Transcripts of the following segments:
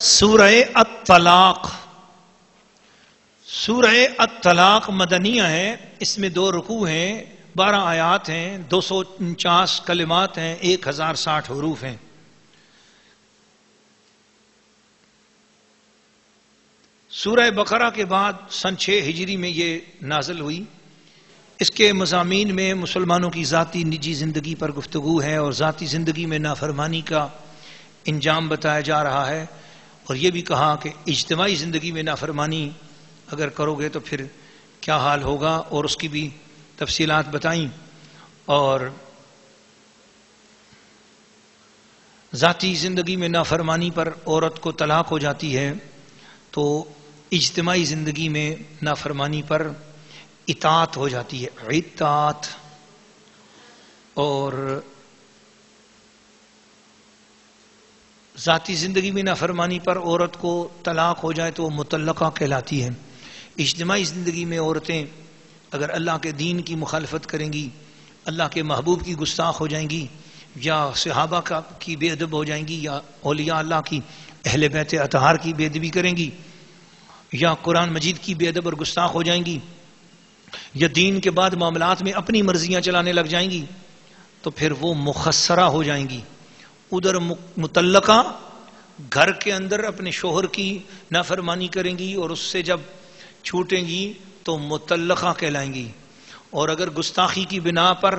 سورہ الطلاق. سورہ الطلاق مدنیہ ہے. اس میں 2 رکوع ہیں، 12 آیات ہیں، 249 کلمات ہیں، 1060 حروف ہیں. سورہ بقرہ کے بعد سن 6 ہجری میں یہ نازل ہوئی. اس کے مضامین میں مسلمانوں کی ذاتی نجی زندگی پر گفتگو ہے اور ذاتی زندگی میں نافرمانی کا انجام بتایا جا رہا ہے، اور یہ بھی کہا کہ اجتماعی زندگی میں نافرمانی اگر کرو گے تو پھر کیا حال ہوگا، اور اس کی بھی تفصیلات بتائیں. اور ذاتی زندگی میں نافرمانی پر عورت کو طلاق ہو جاتی ہے تو اجتماعی زندگی میں نافرمانی پر اطاعت ہو جاتی ہے، اطاعت. اور ذاتی زندگی میں نافرمانی پر عورت کو طلاق ہو جائے تو وہ مطلقہ کہلاتی ہے. اجتماعی زندگی میں عورتیں اگر اللہ کے دین کی مخالفت کریں گی، اللہ کے محبوب کی گستاخ ہو جائیں گی، یا صحابہ کی بے ادب ہو جائیں گی، یا اولیاء اللہ کی اہل بیت اطہار کی بے ادبی کریں گی، یا قرآن مجید کی بے ادب اور گستاخ ہو جائیں گی، یا دین کے بعد معاملات میں اپنی مرضیاں چلانے لگ جائیں گی، تو پھر وہ مخصرہ ہو جائیں گی. ادھر مطلقہ گھر کے اندر اپنے شوہر کی نافرمانی کریں گی اور اس سے جب چھوٹیں گی تو مطلقہ کہلائیں گی. اور اگر گستاخی کی بنا پر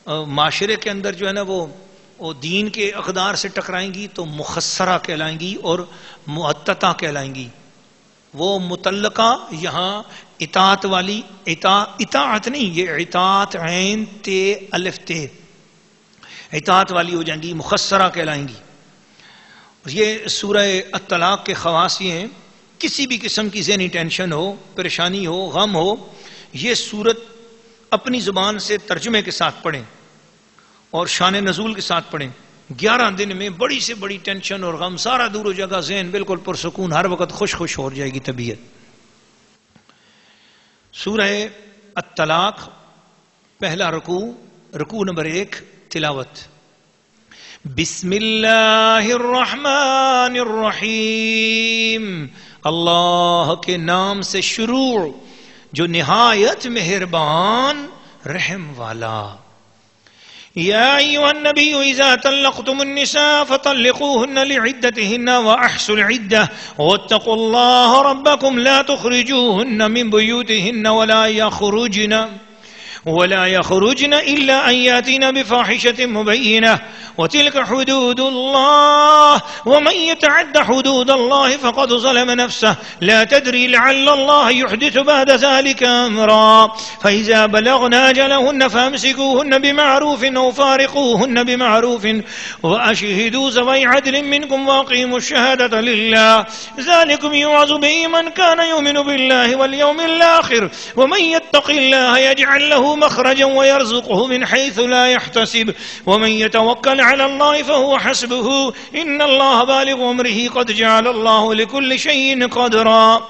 معاشرے کے اندر جو ہے نا وہ دین کے اقدار سے ٹکرائیں گی تو مخصرہ کہلائیں گی اور معتتہ کہلائیں گی. وہ مطلقہ یہاں اطاعت والی، اطاعت نہیں، یہ اطاعت عین تے الف تے، اطاعت والی ہو جائیں گی، مخصرہ کہلائیں گی. یہ سورہ الطلاق کے خواص یہ ہیں. کسی بھی قسم کی ذہنی ٹینشن ہو، پریشانی ہو، غم ہو، یہ سورت اپنی زبان سے ترجمے کے ساتھ پڑھیں اور شان نزول کے ساتھ پڑھیں. 11 دن میں بڑی سے بڑی ٹینشن اور غم سارا دور ہو جائے گا، ذہن بالکل پرسکون، ہر وقت خوش خوش ہو جائے گی طبیعت. سورہ الطلاق پہلا رکوع نمبر 1 تلاوت. بسم اللہ الرحمن الرحیم، اللہ کے نام سے شروع جو نہایت مہربان رحم والا. یا ایھا النبی اذا طلقتم النساء فطلقوهن لعدتهن واحصوا العدة واتقوا الله ربكم لا تخرجوهن من بيوتهن ولا يخرجن إلا أن يأتين بفاحشة مبينة وتلك حدود الله ومن يتعد حدود الله فقد ظلم نفسه لا تدري لعل الله يحدث بعد ذلك أمرا فإذا بلغن أجلهن فامسكوهن بمعروف أو فارقوهن بمعروف وأشهدوا ذوي عدل منكم وأقيموا الشهادة لله ذلكم يوعظ به من كان يؤمن بالله واليوم الآخر ومن يتق الله يجعل له مخرجا ويرزقه من حيث لا يحتسب ومن يتوكل على الله فهو حسبه إن الله بالغ أمره قد جعل الله لكل شيء قدرا.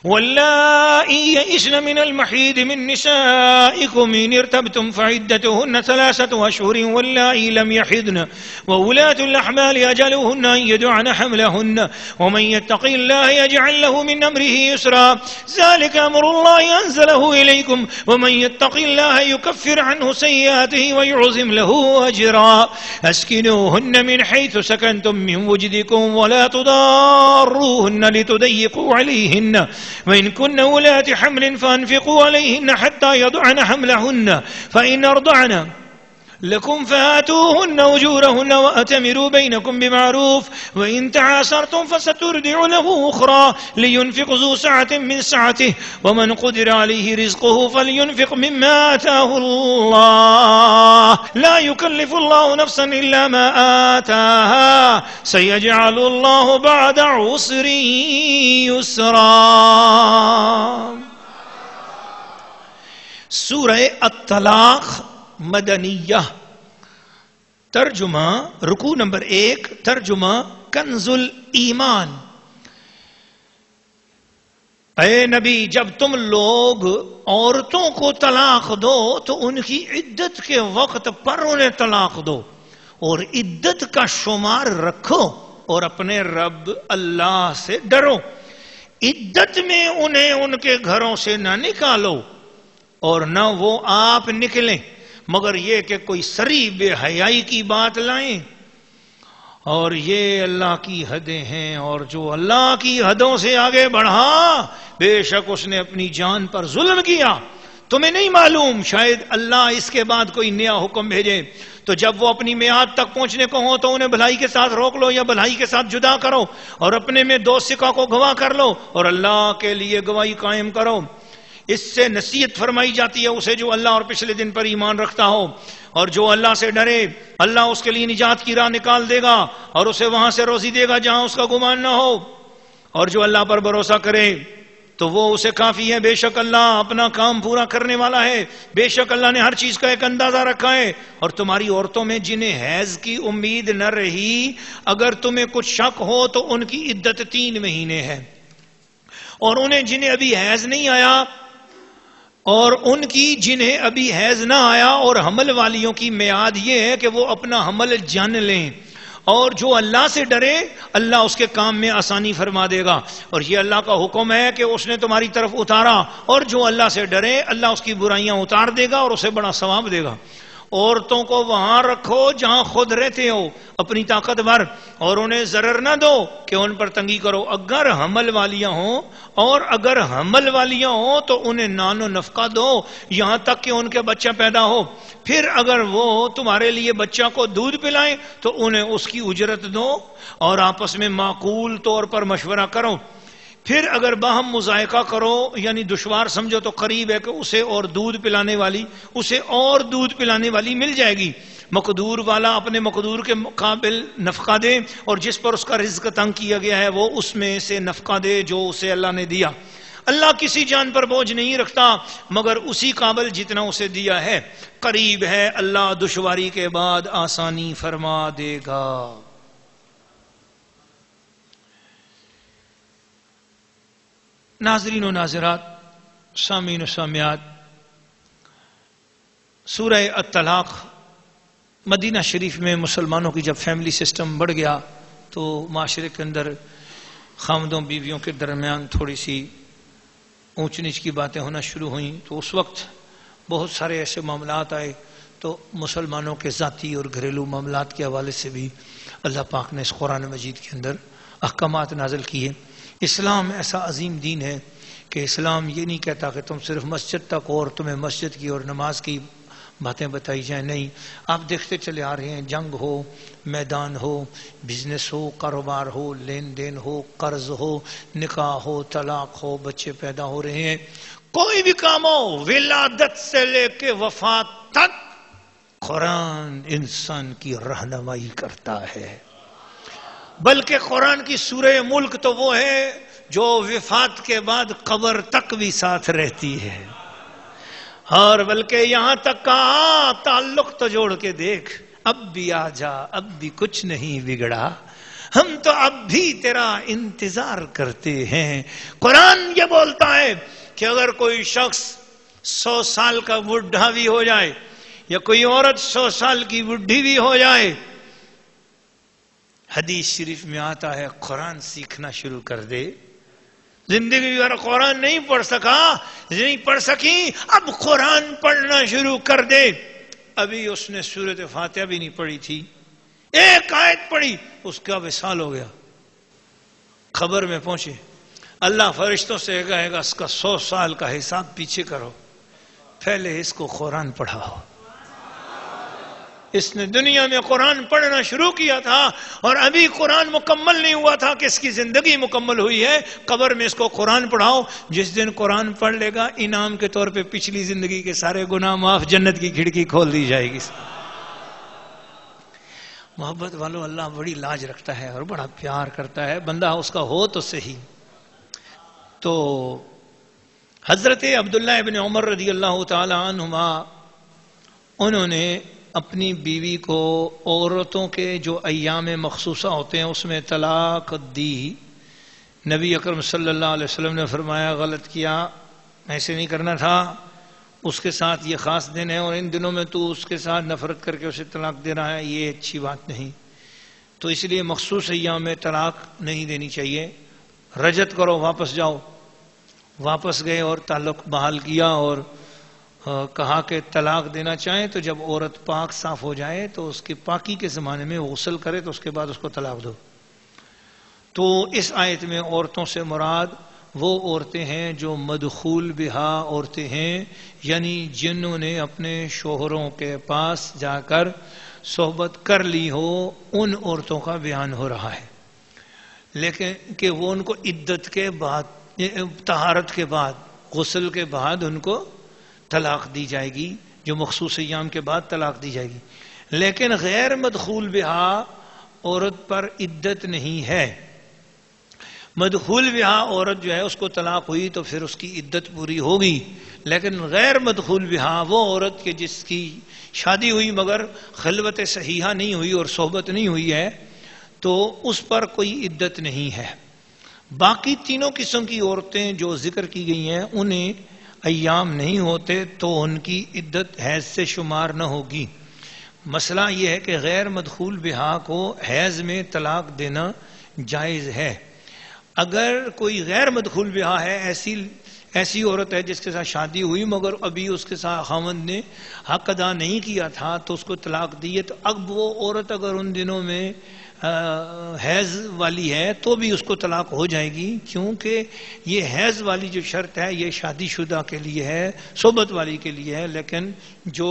واللائي يئسن من المحيض من نسائكم إن ارتبتم فعدتهن 3 أشهر واللائي لم يحضن وولاة الأحمال أجلهن أن يدعن حملهن ومن يتق الله يجعل له من أمره يسرا ذلك أمر الله أنزله إليكم ومن يتق الله يكفر عنه سيئاته ويعظم له أجرا. أسكنوهن من حيث سكنتم من وجدكم ولا تضاروهن لتضيقوا عليهن وإن كن أولات حمل فأنفقوا عليهن حتى يضعن حملهن فإن أرضعن لكم فآتوهن أجورهن وأتمروا بينكم بمعروف وإن تعاسرتم فسترضع له أخرى لينفق ذو سعة من سعته ومن قدر عليه رزقه فلينفق مما آتاه الله لا يكلف الله نفسا إلا ما آتاها سيجعل الله بعد عسر يسرا. سورہ الطلاق مدنیہ. ترجمہ رکوع نمبر 1 ترجمہ کنز الایمان. اے نبی جب تم لوگ عورتوں کو طلاق دو تو ان کی عدت کے وقت پر انہیں طلاق دو اور عدت کا شمار رکھو اور اپنے رب اللہ سے ڈرو. عدت میں انہیں ان کے گھروں سے نہ نکالو اور نہ وہ آپ نکلیں مگر یہ کہ کوئی سری بے حیائی کی بات لائیں. اور یہ اللہ کی حدیں ہیں اور جو اللہ کی حدوں سے آگے بڑھا بے شک اس نے اپنی جان پر ظلم کیا. تمہیں نہیں معلوم شاید اللہ اس کے بعد کوئی نیا حکم بھیجے تو جب وہ اپنی میعاد تک پہنچنے کو ہو تو انہیں بھلائی کے ساتھ روک لو یا بھلائی کے ساتھ جدا کرو اور اپنے میں دو سکہ کو گواہ کر لو اور اللہ کے لیے گواہی قائم کرو. اس سے نصیحت فرمائی جاتی ہے اسے جو اللہ اور پچھلے دن پر ایمان رکھتا ہو اور جو اللہ سے ڈرے اللہ اس کے لیے نجات کی راہ نکال دے گا اور اسے وہاں سے روزی دے گا جہاں اس کا گمان نہ ہو. اور جو اللہ پر بھروسہ کرے تو وہ اسے کافی ہے. بے شک اللہ اپنا کام پورا کرنے والا ہے. بے شک اللہ نے ہر چیز کا ایک اندازہ رکھا ہے. اور تمہاری عورتوں میں جنہیں حیض کی امید نہ رہی اگر تمہیں کچھ شک ہو تو ان کی عدت 3 مہینے ہے. اور انہیں جنہیں ابھی حیض نہیں آیا اور ان کی جنہیں ابھی حیض نہ آیا اور حمل والیوں کی میعاد یہ ہے کہ وہ اپنا حمل جان لیں. اور جو اللہ سے ڈرے اللہ اس کے کام میں آسانی فرما دے گا. اور یہ اللہ کا حکم ہے کہ اس نے تمہاری طرف اتارا اور جو اللہ سے ڈرے اللہ اس کی برائیاں اتار دے گا اور اسے بڑا ثواب دے گا. عورتوں کو وہاں رکھو جہاں خود رہتے ہو اپنی طاقت بھر اور انہیں ضرر نہ دو کہ ان پر تنگی کرو. اگر حمل والیاں ہوں اور اگر حمل والیاں ہوں تو انہیں نان و نفقہ دو یہاں تک کہ ان کے بچہ پیدا ہو. پھر اگر وہ تمہارے لیے بچہ کو دودھ پلائیں تو انہیں اس کی اجرت دو اور آپس میں معقول طور پر مشورہ کرو. پھر اگر باہم مذائقہ کرو یعنی دشوار سمجھو تو قریب ہے کہ اسے اور دودھ پلانے والی مل جائے گی. مقدور والا اپنے مقدور کے مقابل نفقہ دے اور جس پر اس کا رزق تنگ کیا گیا ہے وہ اس میں سے نفقہ دے جو اسے اللہ نے دیا. اللہ کسی جان پر بوجھ نہیں رکھتا مگر اسی قابل جتنا اسے دیا ہے. قریب ہے اللہ دشواری کے بعد آسانی فرما دے گا. ناظرین و ناظرات، سامعین و سامعات، سورہ الطلاق مدینہ شریف میں مسلمانوں کی جب فیملی سسٹم بڑھ گیا تو معاشرے کے اندر خاوندوں بیویوں کے درمیان تھوڑی سی اونچ نیچ کی باتیں ہونا شروع ہوئیں. تو اس وقت بہت سارے ایسے معاملات آئے تو مسلمانوں کے ذاتی اور گھریلو معاملات کے حوالے سے بھی اللہ پاک نے اس قرآن مجید کے اندر احکامات نازل کیے. اسلام ایسا عظیم دین ہے کہ اسلام یہ نہیں کہتا کہ تم صرف مسجد تک اور تمہیں مسجد کی اور نماز کی باتیں بتائی جائیں. نہیں، آپ دیکھتے چلے آ رہے ہیں جنگ ہو، میدان ہو، بزنس ہو، کاروبار ہو، لین دین ہو، قرض ہو، نکاح ہو، طلاق ہو، بچے پیدا ہو رہے ہیں، کوئی بھی کام ہو، ولادت سے لے کے وفات تک قرآن انسان کی رہنمائی کرتا ہے. بلکہ قرآن کی سورہ ملک تو وہ ہے جو وفات کے بعد قبر تک بھی ساتھ رہتی ہے. اور بلکہ یہاں تک کہا تعلق تو جوڑ کے دیکھ، اب بھی آ جا، اب بھی کچھ نہیں بگڑا، ہم تو اب بھی تیرا انتظار کرتے ہیں. قرآن یہ بولتا ہے کہ اگر کوئی شخص 100 سال کا بوڑھا بھی ہو جائے یا کوئی عورت 100 سال کی بوڑھی بھی ہو جائے، حدیث شریف میں آتا ہے قرآن سیکھنا شروع کر دے. زندگی اگر قرآن نہیں پڑھ سکی اب قرآن پڑھنا شروع کر دے. ابھی اس نے سورۃ فاتحہ بھی نہیں پڑھی تھی، ایک آیت پڑھی، اس کا وصال ہو گیا. خبر میں پہنچے، اللہ فرشتوں سے کہے گا اس کا 100 سال کا حساب پیچھے کرو، پہلے اس کو قرآن پڑھاؤ. اس نے دنیا میں قرآن پڑھنا شروع کیا تھا اور ابھی قرآن مکمل نہیں ہوا تھا کہ اس کی زندگی مکمل ہوئی ہے. قبر میں اس کو قرآن پڑھاؤ، جس دن قرآن پڑھ لے گا انعام کے طور پہ پچھلی زندگی کے سارے گناہ معاف، جنت کی کھڑکی کھول دی جائے گی. محبت والو، اللہ بڑی لاج رکھتا ہے اور بڑا پیار کرتا ہے، بندہ اس کا ہو تو صحیح. تو حضرت عبداللہ ابن عمر رضی اللہ تعالی عنہما انہوں نے اپنی بیوی کو عورتوں کے جو ایام مخصوصہ ہوتے ہیں اس میں طلاق دی. نبی اکرم صلی اللہ علیہ وسلم نے فرمایا غلط کیا، ایسے نہیں کرنا تھا، اس کے ساتھ یہ خاص دن ہے اور ان دنوں میں تو اس کے ساتھ نفرت کر کے اسے طلاق دے رہا ہے، یہ اچھی بات نہیں. تو اس لیے مخصوص ایام میں طلاق نہیں دینی چاہیے. رجعت کرو، واپس جاؤ. واپس گئے اور تعلق بحال کیا اور کہا کہ طلاق دینا چاہیں تو جب عورت پاک صاف ہو جائے تو اس کی پاکی کے زمانے میں غسل کرے تو اس کے بعد اس کو طلاق دو. تو اس آیت میں عورتوں سے مراد وہ عورتیں ہیں جو مدخول بہا عورتیں ہیں، یعنی جنہوں نے اپنے شوہروں کے پاس جا کر صحبت کر لی ہو، ان عورتوں کا بیان ہو رہا ہے. لیکن کہ وہ ان کو عدت کے بعد، طہارت کے بعد، غسل کے بعد ان کو طلاق دی جائے گی، جو مخصوص ایام کے بعد طلاق دی جائے گی. لیکن غیر مدخول بہا عورت پر عدت نہیں ہے. مدخول بہا عورت جو ہے اس کو طلاق ہوئی تو پھر اس کی عدت پوری ہوگی. لیکن غیر مدخول بہا وہ عورت کہ جس کی شادی ہوئی مگر خلوت صحیحہ نہیں ہوئی اور صحبت نہیں ہوئی ہے تو اس پر کوئی عدت نہیں ہے. باقی تینوں قسم کی عورتیں جو ذکر کی گئی ہیں انہیں ایام نہیں ہوتے تو ان کی عدت حیض سے شمار نہ ہوگی. مسئلہ یہ ہے کہ غیر مدخول بہا کو حیض میں طلاق دینا جائز ہے. اگر کوئی غیر مدخول بہا ہے، ایسی عورت ہے جس کے ساتھ شادی ہوئی مگر ابھی اس کے ساتھ خاوند نے حق ادا نہیں کیا تھا تو اس کو طلاق دی ہے، تو اب وہ عورت اگر ان دنوں میں حیض والی ہے تو بھی اس کو طلاق ہو جائے گی، کیونکہ یہ حیض والی جو شرط ہے یہ شادی شدہ کے لیے ہے، صحبت والی کے لیے ہے. لیکن جو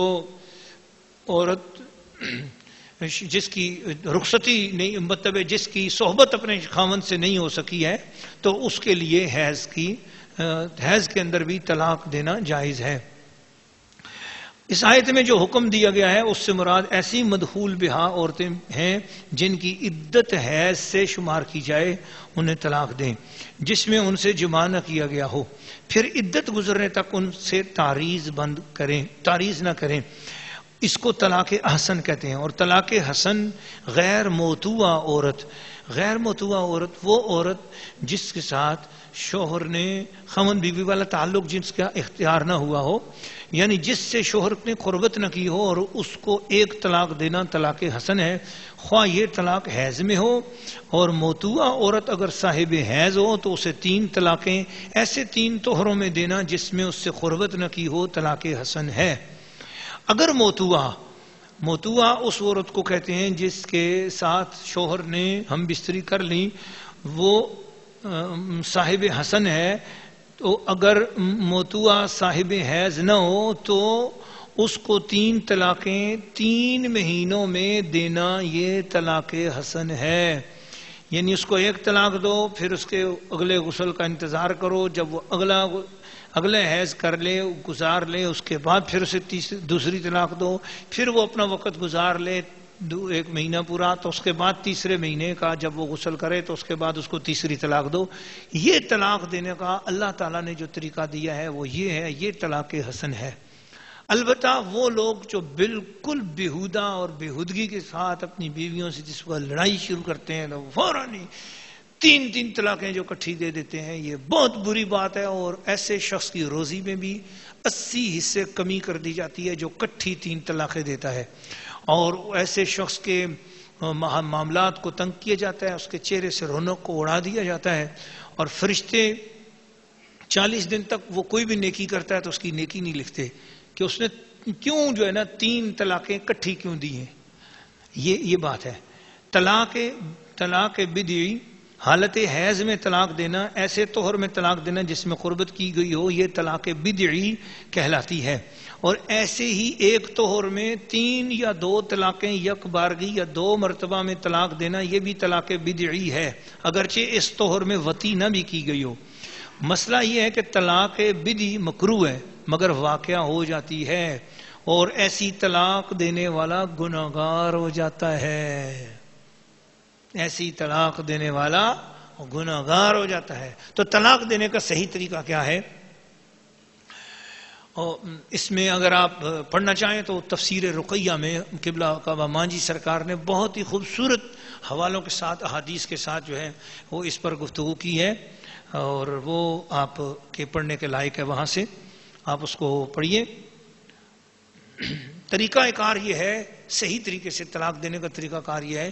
عورت جس کی رخصتی نہیں، مطلب جس کی صحبت اپنے خاوند سے نہیں ہو سکی ہے تو اس کے لیے حیض کے اندر بھی طلاق دینا جائز ہے. اس آیت میں جو حکم دیا گیا ہے اس سے مراد ایسی مدخول بہا عورتیں ہیں جن کی عدت حیض سے شمار کی جائے، انہیں طلاق دیں جس میں ان سے جماع نہ کیا گیا ہو، پھر عدت گزرنے تک ان سے تعریض نہ کریں. اس کو طلاق حسن کہتے ہیں. اور طلاق حسن غیر موتوعہ عورت وہ عورت جس کے ساتھ شوہر نے خاوند بیوی والا تعلق جس کا اختیار نہ ہوا ہو، یعنی جس سے شوہر نے قربت نہ کی ہو اور اس کو ایک طلاق دینا طلاق حسن ہے، خواہ یہ طلاق حیض میں ہو. اور موتوعہ عورت اگر صاحب حیض ہو تو اسے 3 طلاقیں ایسے 3 طہروں میں دینا جس میں اس سے قربت نہ کی ہو طلاق حسن ہے. اگر موتوعہ اس عورت کو کہتے ہیں جس کے ساتھ شوہر نے ہم بستری کر لی، وہ صاحب حسن ہے، تو اگر موتوعہ صاحب حیض نہ ہو تو اس کو 3 طلاقیں 3 مہینوں میں دینا یہ طلاق حسن ہے. یعنی اس کو 1 طلاق دو، پھر اس کے اگلے غسل کا انتظار کرو، جب وہ اگلے حیض کر لے گزار لے اس کے بعد پھر اسے دوسری طلاق دو، پھر وہ اپنا وقت گزار لے 1 مہینہ پورا، تو اس کے بعد تیسرے مہینے کا جب وہ غسل کرے تو اس کے بعد اس کو تیسری طلاق دو. یہ طلاق دینے کا اللہ تعالیٰ نے جو طریقہ دیا ہے وہ یہ ہے، یہ طلاق حسن ہے. البتہ وہ لوگ جو بالکل بیہودہ اور بیہودگی کے ساتھ اپنی بیویوں سے جس وقت لڑائی شروع کرتے ہیں تو فوراً 3 طلاقیں جو کٹھی دے دیتے ہیں، یہ بہت بری بات ہے. اور ایسے شخص کی روزی میں بھی 80 حصے کمی کر دی جاتی ہے جو کٹھی 3 طلاقیں دیتا ہے. اور ایسے شخص کے معاملات کو تنگ کیا جاتا ہے، اس کے چہرے سے رونق کو اڑا دیا جاتا ہے، اور فرشتے 40 دن تک وہ کوئی بھی نیکی کرتا ہے تو اس کی نیکی نہیں لکھتے کہ اس نے کیوں جو ہے نا 3 طلاقیں کٹھی کیوں دی ہیں. یہ بات ہے. طلاق بدعی حالت حیض میں طلاق دینا، ایسے طہر میں طلاق دینا جس میں قربت کی گئی ہو، یہ طلاق بدعی کہلاتی ہے. اور ایسے ہی ایک طہر میں 3 یا 2 طلاقیں یک بارگی یا 2 مرتبہ میں طلاق دینا، یہ بھی طلاق بدعی ہے اگرچہ اس طہر میں وطی نہ بھی کی گئی ہو. مسئلہ یہ ہے کہ طلاق بدعی مکروہ ہے مگر واقعہ ہو جاتی ہے، اور ایسی طلاق دینے والا گناہگار ہو جاتا ہے. ایسی طلاق دینے والا گناہگار ہو جاتا ہے. تو طلاق دینے کا صحیح طریقہ کیا ہے؟ اور اس میں اگر آپ پڑھنا چاہیں تو تفسیر رقیہ میں قبلہ کعبہ مانجی سرکار نے بہت ہی خوبصورت حوالوں کے ساتھ احادیث کے ساتھ جو ہے وہ اس پر گفتگو کی ہے، اور وہ آپ کے پڑھنے کے لائق ہے. وہاں سے آپ اس کو پڑھیے. طریقہ کار یہ ہے، صحیح طریقے سے طلاق دینے کا طریقہ کار یہ ہے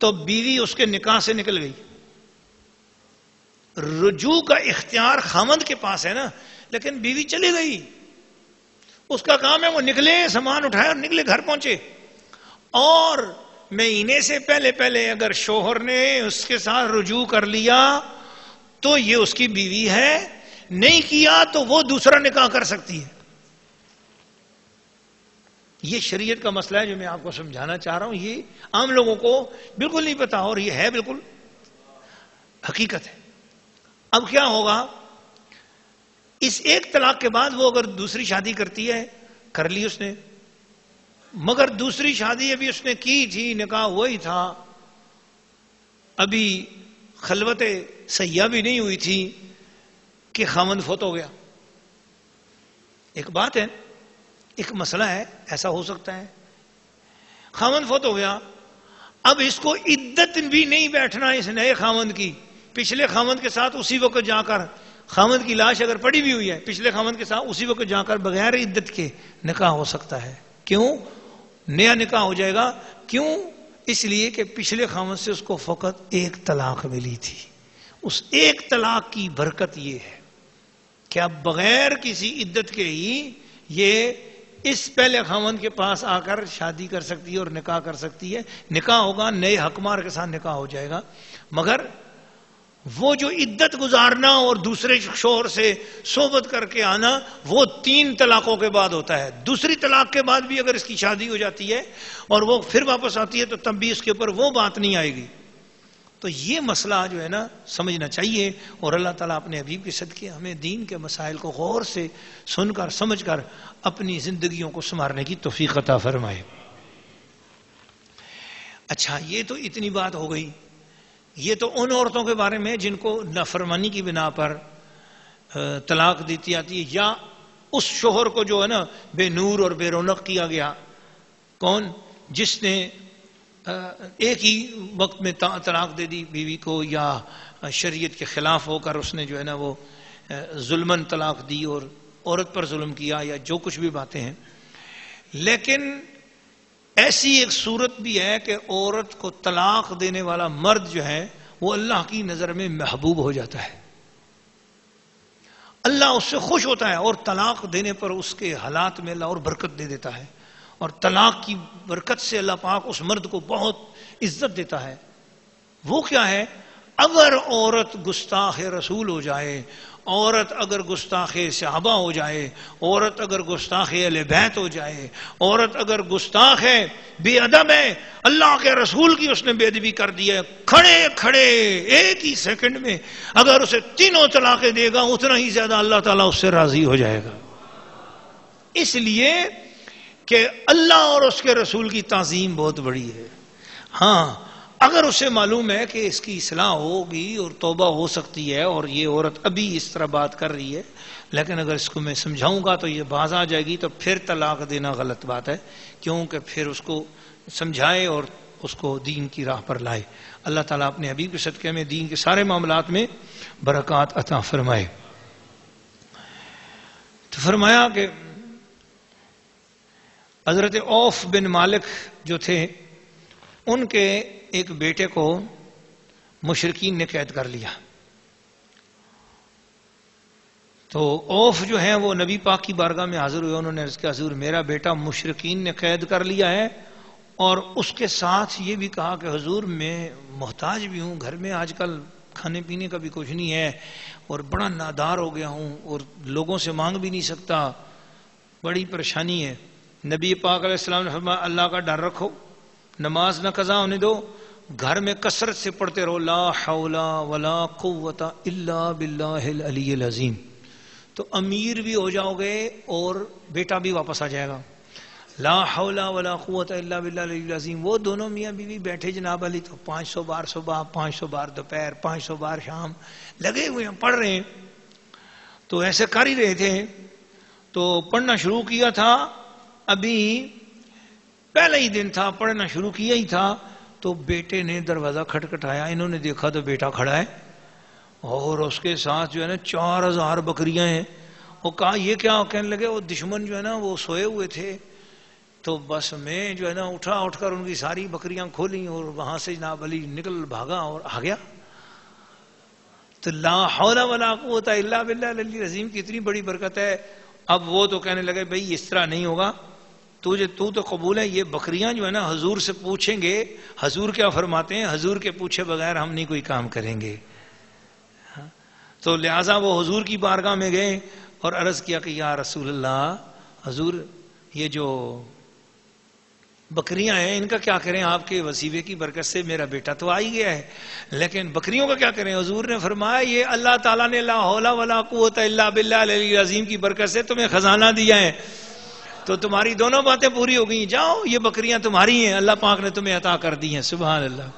تو بیوی اس کے نکاح سے نکل گئی. رجوع کا اختیار خاوند کے پاس ہے نا، لیکن بیوی چلی گئی. اس کا کام ہے وہ نکلے، سامان اٹھائے اور نکلے، گھر پہنچے. اور مہینے سے پہلے پہلے اگر شوہر نے اس کے ساتھ رجوع کر لیا تو یہ اس کی بیوی ہے، نہیں کیا تو وہ دوسرا نکاح کر سکتی ہے. یہ شریعت کا مسئلہ ہے جو میں آپ کو سمجھانا چاہ رہا ہوں. یہ عام لوگوں کو بالکل نہیں پتا اور یہ ہے بالکل حقیقت ہے. اب کیا ہوگا، اس ایک طلاق کے بعد وہ اگر دوسری شادی کرتی ہے، کر لی اس نے، مگر دوسری شادی ابھی اس نے کی تھی، نکاح وہی تھا، ابھی خلوت سیاح بھی نہیں ہوئی تھی کہ خاوند فوت ہو گیا. ایک بات ہے، ایک مسئلہ ہے، ایسا ہو سکتا ہے خاوند فوت ہو گیا، اب اس کو عدت بھی نہیں بیٹھنا اس نئے خاوند کی. پچھلے خاوند کے ساتھ اسی وقت جا کر، خاوند کی لاش اگر پڑی بھی ہوئی ہے، پچھلے خاوند کے ساتھ اسی وقت جا کر بغیر عدت کے نکاح ہو سکتا ہے. کیوں؟ نیا نکاح ہو جائے گا. کیوں؟ اس لیے کہ پچھلے خاوند سے اس کو فقط ایک طلاق ملی تھی. اس ایک طلاق کی برکت یہ ہے کہ اب بغیر کسی عدت کے ہی یہ اس پہلے خاوند کے پاس آ کر شادی کر سکتی ہے اور نکاح کر سکتی ہے. نکاح ہوگا، نئے حکمار کے ساتھ نکاح ہو جائے گا. مگر وہ جو عدت گزارنا اور دوسرے شوہر سے صحبت کر کے آنا، وہ 3 طلاقوں کے بعد ہوتا ہے. دوسری طلاق کے بعد بھی اگر اس کی شادی ہو جاتی ہے اور وہ پھر واپس آتی ہے تو تب بھی اس کے اوپر وہ بات نہیں آئے گی. تو یہ مسئلہ جو ہے نا سمجھنا چاہیے. اور اللہ تعالیٰ اپنے حبیب کے صدقے ہمیں دین کے مسائل کو غور سے سن کر سمجھ کر اپنی زندگیوں کو سنوارنے کی توفیق عطا فرمائے. اچھا، یہ تو اتنی بات ہو گئی. یہ تو ان عورتوں کے بارے میں جن کو نافرمانی کی بنا پر طلاق دیتی آتی ہے، یا اس شوہر کو جو ہے نا بے نور اور بے رونق کیا گیا. کون؟ جس نے ایک ہی وقت میں طلاق دے دی بیوی کو، یا شریعت کے خلاف ہو کر اس نے جو ہے نا وہ ظلمن طلاق دی اور عورت پر ظلم کیا، یا جو کچھ بھی باتیں ہیں. لیکن ایسی ایک صورت بھی ہے کہ عورت کو طلاق دینے والا مرد جو ہے وہ اللہ کی نظر میں محبوب ہو جاتا ہے. اللہ اس سے خوش ہوتا ہے اور طلاق دینے پر اس کے حالات میں اللہ اور برکت دے دیتا ہے. اور طلاق کی برکت سے اللہ پاک اس مرد کو بہت عزت دیتا ہے. وہ کیا ہے؟ اگر عورت گستاخ رسول ہو جائے، عورت اگر گستاخ صحابہ ہو جائے، عورت اگر گستاخ اہل بیت ہو جائے، عورت اگر گستاخ ہے، بے ادب ہے، اللہ کے رسول کی اس نے بے ادبی کر دی ہے، کھڑے کھڑے ایک ہی سیکنڈ میں اگر اسے 3 طلاقیں دے گا اتنا ہی زیادہ اللہ تعالیٰ اس سے راضی ہو جائے گا. اس لیے کہ اللہ اور اس کے رسول کی تعظیم بہت بڑی ہے. ہاں، اگر اسے معلوم ہے کہ اس کی اصلاح ہوگی اور توبہ ہو سکتی ہے اور یہ عورت ابھی اس طرح بات کر رہی ہے، لیکن اگر اس کو میں سمجھاؤں گا تو یہ باز آ جائے گی، تو پھر طلاق دینا غلط بات ہے. کیونکہ پھر اس کو سمجھائے اور اس کو دین کی راہ پر لائے. اللہ تعالیٰ اپنے حبیب کے صدقے میں دین کے سارے معاملات میں برکات عطا فرمائے. تو فرمایا کہ حضرت عوف بن مالک جو تھے، ان کے ایک بیٹے کو مشرکین نے قید کر لیا. تو عوف جو ہیں وہ نبی پاک کی بارگاہ میں حاضر ہوئے. انہوں نے عرض کیا، حضور میرا بیٹا مشرکین نے قید کر لیا ہے، اور اس کے ساتھ یہ بھی کہا کہ حضور میں محتاج بھی ہوں، گھر میں آج کل کھانے پینے کا بھی کچھ نہیں ہے، اور بڑا نادار ہو گیا ہوں، اور لوگوں سے مانگ بھی نہیں سکتا، بڑی پریشانی ہے. نبی پاک علیہ السلام نے فرمایا اللہ کا ڈر رکھو، نماز نہ قضا ہونے دو، گھر میں کثرت سے پڑھتے رہو لا حول ولا قوت الا باللہ العلی العظیم. تو امیر بھی ہو جاؤ گے اور بیٹا بھی واپس آ جائے گا. لا حول ولا قوت الا باللہ العلی العظیم. وہ دونوں میاں بیوی بیٹھے جناب علی تو 500 بار صبح، 500 بار دوپہر، 500 بار شام لگے ہوئے ہیں، پڑھ رہے ہیں. تو ایسے کر ہی رہے تھے. تو پڑھنا شروع کیا تھا، ابھی پہلا ہی دن تھا، پڑھنا شروع کیا ہی تھا، تو بیٹے نے دروازہ کھٹکھٹایا. انہوں نے دیکھا تو بیٹا کھڑا ہے اور اس کے ساتھ جو ہے نا 4000 بکریاں ہیں. وہ کہا یہ کیا؟ کہنے لگے وہ دشمن جو ہے نا وہ سوئے ہوئے تھے، تو بس میں جو ہے نا اٹھ کر ان کی ساری بکریاں کھولیں اور وہاں سے جناب علی نکل بھاگا اور آ گیا. تو لا حول ولا قوت الا باللہ العلی العظیم کی اتنی بڑی برکت ہے. اب وہ تو کہنے لگے بھائی اس طرح نہیں ہوگا, تو قبول ہے, یہ بکریاں جو ہے نا حضور سے پوچھیں گے, حضور کیا فرماتے ہیں, حضور کے پوچھے بغیر ہم نہیں کوئی کام کریں گے. تو لہٰذا وہ حضور کی بارگاہ میں گئے اور عرض کیا کہ یا رسول اللہ, حضور یہ جو بکریاں ہیں ان کا کیا کریں, آپ کے وسیلے کی برکت سے میرا بیٹا تو آ ہی گیا ہے, لیکن بکریوں کا کیا کریں. حضور نے فرمایا یہ اللہ تعالیٰ نے لا حول ولا قوت الا باللہ العلی العظیم کی برکت سے تمہیں خزانہ دیا ہے, تو تمہاری دونوں باتیں پوری ہو گئی, جاؤ یہ بکریاں تمہاری ہیں, اللہ پاک نے تمہیں عطا کر دی ہیں. سبحان اللہ.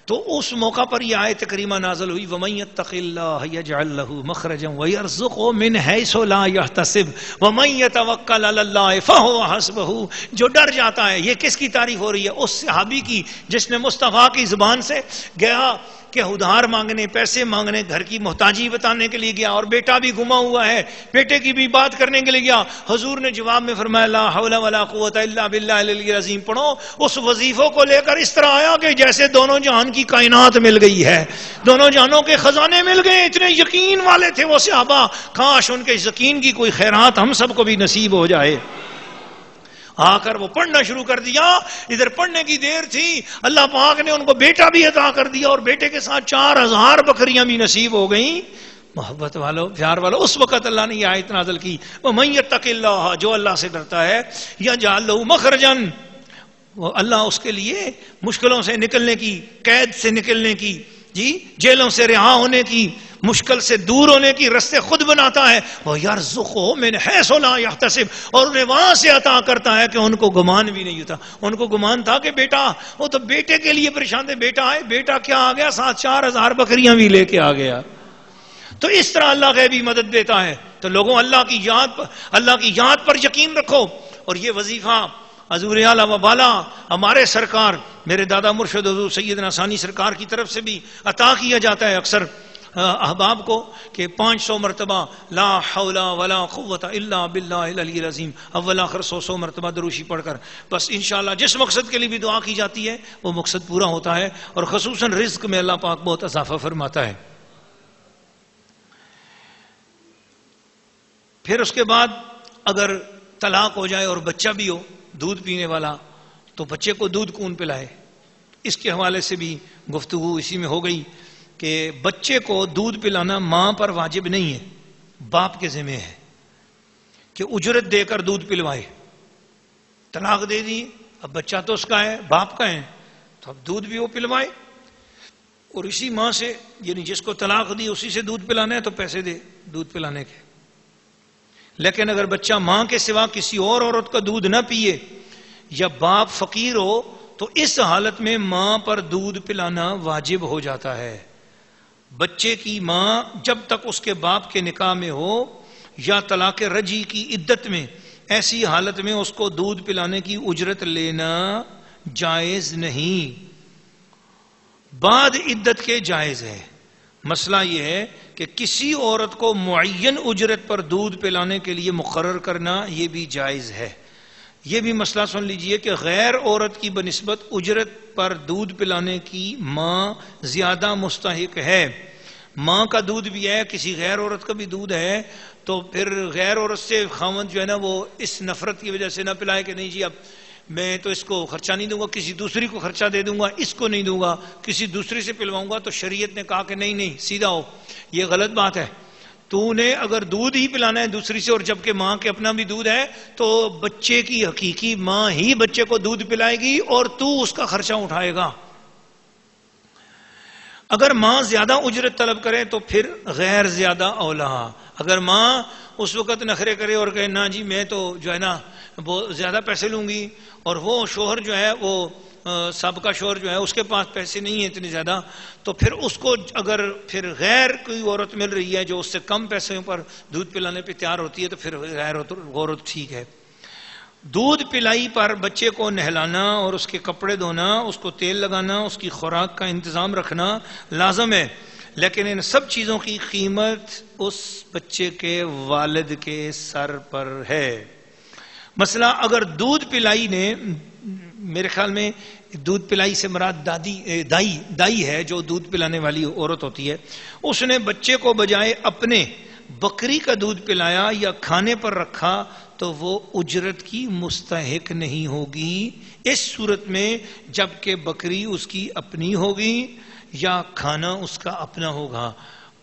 تو اس موقع پر یہ آیت کریمہ نازل ہوئی, وَمَن يَتَّقِ اللَّهَ يَجْعَل لَّهُ مَخْرَجًا وَيَرْزُقْهُ مِنْ حَيْثُ لَا يَحْتَسِبُ وَمَن يَتَوَكَّلْ عَلَى اللَّهِ فَهُوَ حَسْبُهُ. جو ڈر جاتا ہے, یہ کس کی تعریف ہو رہی ہے, اس صحابی کی جس نے مصطفیٰ کی زبان سے گیا کہ ادھار مانگنے, پیسے مانگنے, گھر کی محتاجی بتانے کے لیے گیا, اور بیٹا بھی گما ہوا ہے, بیٹے کی بھی بات کرنے کے لیے گیا. حضور نے جواب میں فرمایا لا حول ولا قوت الا باللہ العلی العظیم پڑھو. اس وظیفوں کو لے کر اس طرح آیا کہ جیسے دونوں جہان کی کائنات مل گئی ہے, دونوں جہانوں کے خزانے مل گئے. اتنے یقین والے تھے وہ صحابہ, کاش ان کے یقین کی کوئی خیرات ہم سب کو بھی نصیب ہو جائے. آ کر وہ پڑھنا شروع کر دیا. ادھر پڑھنے کی دیر تھی, اللہ پاک نے ان کو بیٹا بھی عطا کر دیا, اور بیٹے کے ساتھ 4000 بکریاں بھی نصیب ہو گئیں. محبت والو, پیار والو, اس وقت اللہ نے یہ آیت نازل کی, وَمَن يَتَّقِ اللَّهَ, جو اللہ سے ڈرتا ہے, يَجْعَل لَّهُ مَخْرَجًا, وہ اللہ اس کے لیے مشکلوں سے نکلنے کی, قید سے نکلنے کی, جیلوں سے رہا ہونے کی, مشکل سے دور ہونے کی رستے خود بناتا ہے. وَيَرْزُقُهُ مِنْ حَيْثُ لَا يَحْتَسِبُ, اور انہیں وہاں سے عطا کرتا ہے کہ ان کو گمان بھی نہیں ہوتا. ان کو گمان تھا کہ بیٹا, وہ تو بیٹے کے لیے پریشان تھے, بیٹا ہے, بیٹا کیا آ گیا, 4000 بکریاں بھی لے کے آ گیا. تو اس طرح اللہ غیبی مدد دیتا ہے. تو لوگوں اللہ کی یاد پر یقین رکھو. اور یہ وظیفہ حضور اعلیٰ و بالا ہمارے سرکار میرے دادا مرشد حضور سیدنا ثانی سرکار کی طرف سے بھی عطا کیا جاتا ہے اکثر احباب کو, کہ 500 مرتبہ لا حول ولا قوت الا باللہ العلی العظیم اول آخر 100 مرتبہ دروشی پڑھ کر بس انشاءاللہ جس مقصد کے لیے بھی دعا کی جاتی ہے وہ مقصد پورا ہوتا ہے, اور خصوصاً رزق میں اللہ پاک بہت اضافہ فرماتا ہے. پھر اس کے بعد اگر طلاق ہو جائے اور بچہ بھی ہو دودھ پینے والا, تو بچے کو دودھ کون پلائے, اس کے حوالے سے بھی گفتگو اسی میں ہو گئی کہ بچے کو دودھ پلانا ماں پر واجب نہیں ہے, باپ کے ذمہ ہے کہ اجرت دے کر دودھ پلوائے. طلاق دے دی, اب بچہ تو اس کا ہے, باپ کا ہے, تو اب دودھ بھی وہ پلوائے, اور اسی ماں سے, یعنی جس کو طلاق دی اسی سے دودھ پلانا ہے تو پیسے دے دودھ پلانے کے. لیکن اگر بچہ ماں کے سوا کسی اور عورت کا دودھ نہ پیے یا باپ فقیر ہو, تو اس حالت میں ماں پر دودھ پلانا واجب ہو جاتا ہے. بچے کی ماں جب تک اس کے باپ کے نکاح میں ہو یا طلاق رجعی کی عدت میں, ایسی حالت میں اس کو دودھ پلانے کی اجرت لینا جائز نہیں. بعد عدت کے جائز ہے. مسئلہ یہ ہے کہ کسی عورت کو معین اجرت پر دودھ پلانے کے لیے مقرر کرنا یہ بھی جائز ہے. یہ بھی مسئلہ سن لیجئے کہ غیر عورت کی بنسبت اجرت پر دودھ پلانے کی ماں زیادہ مستحق ہے. ماں کا دودھ بھی ہے, کسی غیر عورت کا بھی دودھ ہے, تو پھر غیر عورت سے خاوند جو ہے نا وہ اس نفرت کی وجہ سے نہ پلائے کہ نہیں جی اب میں تو اس کو خرچہ نہیں دوں گا, کسی دوسری کو خرچہ دے دوں گا, اس کو نہیں دوں گا, کسی دوسری سے پلواؤں گا. تو شریعت نے کہا کہ نہیں سیدھا ہو, یہ غلط بات ہے. تو نے اگر دودھ ہی پلانا ہے دوسری سے, اور جبکہ ماں کے اپنا بھی دودھ ہے, تو بچے کی حقیقی ماں ہی بچے کو دودھ پلائے گی اور تو اس کا خرچہ اٹھائے گا. اگر ماں زیادہ اجرت طلب کرے تو پھر غیر زیادہ اولا. اگر ماں اس وقت نخرے کرے اور کہے نا جی میں تو جو ہے نا بہت زیادہ پیسے لوں گی, اور وہ شوہر جو ہے وہ سابقہ شوہر جو ہے اس کے پاس پیسے نہیں ہیں اتنے زیادہ, تو پھر اس کو اگر پھر غیر کوئی عورت مل رہی ہے جو اس سے کم پیسوں پر دودھ پلانے پہ تیار ہوتی ہے, تو پھر غیر عورت ٹھیک ہے. دودھ پلائی پر بچے کو نہلانا اور اس کے کپڑے دھونا, اس کو تیل لگانا, اس کی خوراک کا انتظام رکھنا لازم ہے. لیکن ان سب چیزوں کی قیمت اس بچے کے والد کے سر پر ہے. مثلا اگر دودھ پلائی نے، میرے خیال میں دودھ پلائی سے مراد دائی ہے، جو دودھ پلانے والی عورت ہوتی ہے، اس نے بچے کو بجائے اپنے بکری کا دودھ پلایا یا کھانے پر رکھا تو وہ اجرت کی مستحق نہیں ہوگی اس صورت میں جبکہ بکری اس کی اپنی ہوگی یا کھانا اس کا اپنا ہوگا۔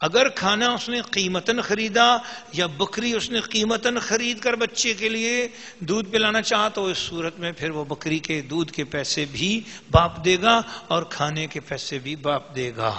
اگر کھانا اس نے قیمتاً خریدا یا بکری اس نے قیمتاً خرید کر بچے کے لیے دودھ پلانا چاہا تو اس صورت میں پھر وہ بکری کے دودھ کے پیسے بھی باپ دے گا اور کھانے کے پیسے بھی باپ دے گا۔